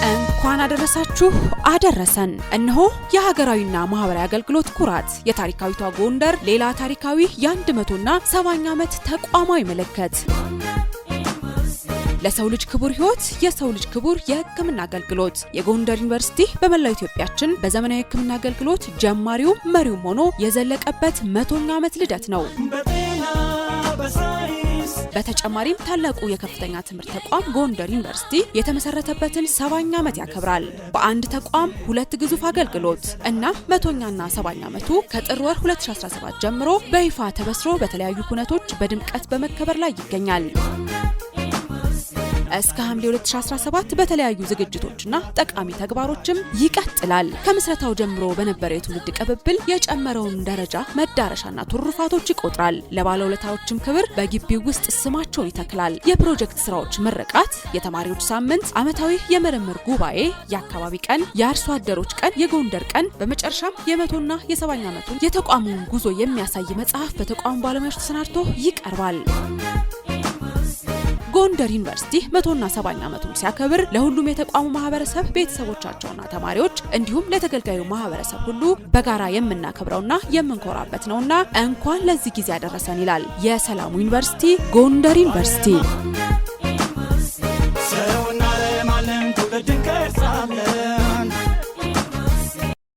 እንኳን አደረሰን እነሆ የሀገራዊና ማህበራዊ አገልግሎት ኩራት የታሪካዊቷ ጎንደር ሌላ ታሪካዊ የ100ና 70ኛ ዓመት ተቋማዊ ምልክት ለሰው ልጅ ክቡር ህይወት የሰው ልጅ ክቡር የህክምና አገልግሎት የጎንደር ዩኒቨርሲቲ በመላው ኢትዮጵያችን በዘመናዊ ህክምና አገልግሎት ጀማሪው መሪው ሆኖ የዘለቀበት 100ኛ ዓመት ልደት ነው። በተጨማሪም ታላቁ የከፍተኛ ትምህርት ተቋም ጎንደር ዩኒቨርሲቲ የተመሰረተበትን 70ኛ ዓመት ያከብራል። በአንድ ተቋም ሁለት ግዙፍ አገልግሎት እና 100ኛና 70ኛ ዓመቱ ከጥር ወር 2017 ጀምሮ በይፋ ተበስሮ በተለያዩ ኩነቶች በድምቀት በመከበር ላይ ይገኛል። እስከ ሐምሌ 2017 በተለያዩ ዝግጅቶችና ጠቃሚ ተግባሮችም ይቀጥላል። ከምስረታው ጀምሮ በነበረ የትውልድ ቅብብል የጨመረውን ደረጃ መዳረሻና ትሩፋቶች ይቆጥራል። ለባለውለታዎችም ክብር በግቢው ውስጥ ስማቸውን ይተክላል። የፕሮጀክት ስራዎች ምርቃት፣ የተማሪዎች ሳምንት፣ ዓመታዊ የምርምር ጉባኤ፣ የአካባቢ ቀን፣ የአርሶ አደሮች ቀን፣ የጎንደር ቀን፣ በመጨረሻም የ100ና የ70ኛ ዓመቱን የተቋሙን ጉዞ የሚያሳይ መጽሐፍ በተቋሙ ባለሙያዎች ተሰናድቶ ይቀርባል። ጎንደር ዩኒቨርሲቲ 100ና 70ኛ ዓመቱን ሲያከብር ለሁሉም የተቋሙ ማህበረሰብ ቤተሰቦቻቸውና ተማሪዎች እንዲሁም ለተገልጋዩ ማህበረሰብ ሁሉ በጋራ የምናከብረውና የምንኮራበት ነውና እንኳን ለዚህ ጊዜ ያደረሰን ይላል የሰላሙ ዩኒቨርሲቲ ጎንደር ዩኒቨርሲቲ።